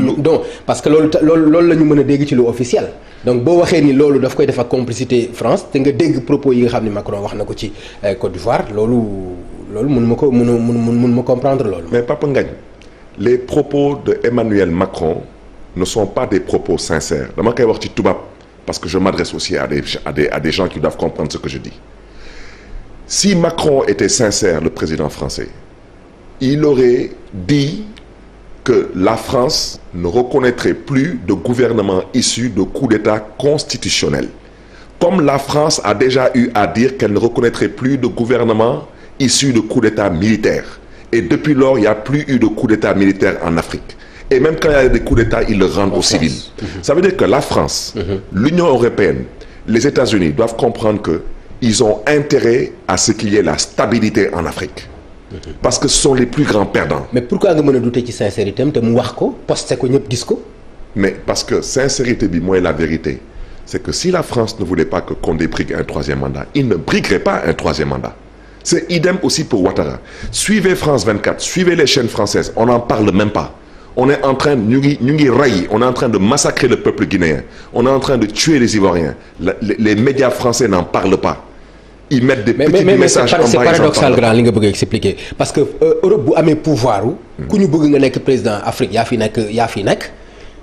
donc parce que loolu la ñu mën a dégg ci lu officiel donc boo waxee ni loolu daf koy def ak complicité France te nga dégg propos yi nga xam ne Macron wax na ko ci Côte d'Ivoire loolu mun ma comprendre loolu. mais Papa Ngagne les propos de Emmanuel Macron ne sont pas des propos sincères dama koy wax ci tubaab parce que je m'adresse aussi à des gens qui doivent comprendre ce que je dis. Si Macron était sincère, le président français, il aurait dit que la France ne reconnaîtrait plus de gouvernement issu de coup d'État constitutionnel. Comme la France a déjà eu à dire qu'elle ne reconnaîtrait plus de gouvernement issu de coup d'État militaire. Et depuis lors, il n'y a plus eu de coup d'État militaire en Afrique. Et même quand il y a des coups d'État, ils le rendent aux civils. Ça veut dire que la France, l'Union européenne, les États-Unis doivent comprendre que ils ont intérêt à ce qu'il y ait la stabilité en Afrique. Parce que ce sont les plus grands perdants. Mais pourquoi nga mën a douter ci sincérité am te mu wax ko posté ko ñëpp gis ko. Mais parce que sincérité bi mooy la vérité c'est que si la France ne voulait pas que Condé brigue un troisième mandat il ne briguerait pas un troisième mandat. C'est idem aussi pour Ouattara. Suivez France 24, suivez les chaînes françaises, on n'en parle même pas. On est en train ñu ngi rey, on est en train de massacrer le peuple guinéen. On est en train de tuer les Ivoiriens. Les médias français n'en parlent pas. Ils mettent des petits messages en bas. C'est paradoxal grand li nga bëgg a expliquer parce que Europe bu amee pouvoir ku ñu bëgg nga nekk président Afrique yaa fi nekk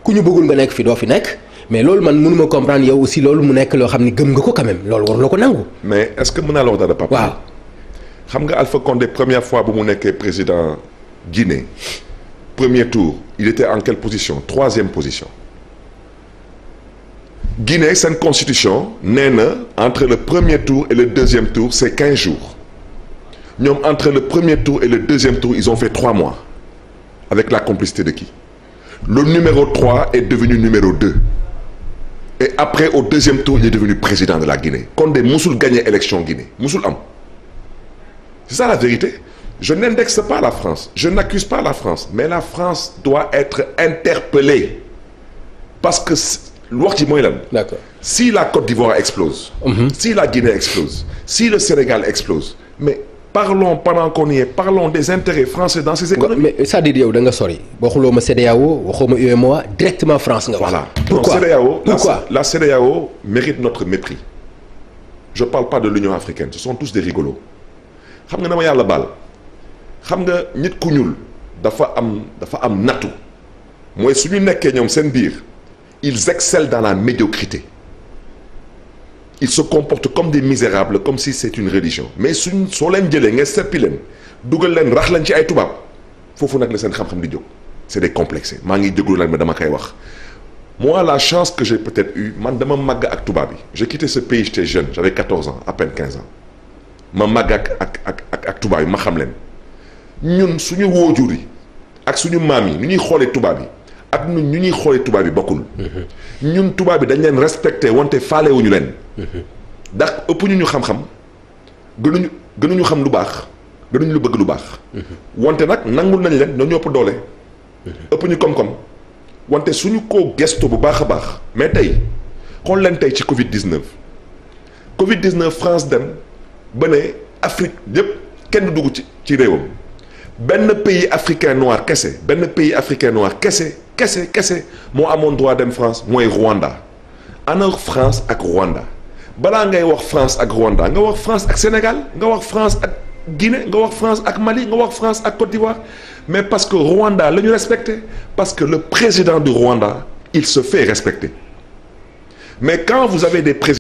ku ñu bëggul nga nekk fi doo fi nekk mais loolu man mënuma comprendre yow aussi loolu mu nekk loo xam ni gëm nga ko quand même loolu war loo ko nangu. mais est-ce que mën naa la wax dara Papa. waaw xam nga Alpha Condé première fois bu mu nekkee président Guinée premier tour il était en quelle position? Troisième position. Guinée seen constitution nee na entre le premier tour et le deuxième tour c'est 15 jours ñoom entre le premier tour et le deuxième tour ils ont fait 3 mois avec la complicité de qui? Le numéro 3 est devenu numéro 2 et après au deuxième tour il est devenu président de la Guinée. Condé musul gagné élection Guinée musul am. C'est ça la vérité. Je n'indexe pas la France, je n'accuse pas la France, mais la France doit être interpellée parce que wax ci mooy lan. D'accord. Si la Côte d'Ivoire explose, si la Guinée explose, si le Sénégal explose, mais parlons pendant qu'on y est, parlons des intérêts français dans ces économies. Mais c'est-à-dire yow da nga sori waxuloo ma CEDEAO waxoo ma UEMOA directement France nga wax. Voilà. Pourquoi? Pourquoi? La CEDEAO mérite notre mépris. Je parle pas de l'Union africaine, ce sont tous des rigolos. Xam nga dama yàlla baal xam nga nit ku ñuul dafa am nattu mooy suñu nekkee ñoom seen biir. Ils excellent dans la médiocrité. Ils se comportent comme des misérables, comme si c'est une religion. Mais soo leen jëlee nga seppi leen dugal leen rax leen ci ay tubaab foofu nag la seen xam-xam di jóg. C'est des complexés maa ngi déglu nag mais dama koy wax. Moi la chance que j'ai peut-être eu man dama màgg ak tubaab yi. J'ai quitté ce pays j'étais jeune j'avais 14 ans à peine 15 ans ma màgg ak tubaab yi ma xam leen ñun suñu waajur yi ak suñu maam yi ni ñuy xoolee tubaab yi. ak ñun ñu ñuy xoolee tubaab bi bokkul. ñun tubaab bi dañ leen respecté wante faalewuñu leen. ndax ëpp ñu xam-xam gënuñu xam lu baax gënuñu lu bëgg lu baax. wante nag nangul nañ leen ñoo ñëpp doole. ëpp ñu koom-koom wante suñu ko gesto bu baax a baax mais tey xool leen tey ci Covid-19 Covid-19 France dem ba ne Afrique yëpp kenn du dugg ci réewam. benn pays africain noir kese moo amoon droit dem France mooy Rwanda ana France ak Rwanda balaa ngay wax France ak Rwanda nga wax France ak Sénégal nga wax France ak Guinée nga wax France ak Mali nga wax France ak Côte d'Ivoire mais parce que Rwanda la ñu respecté parce que le président du Rwanda il se fait respecter mais quand vous avez des présidents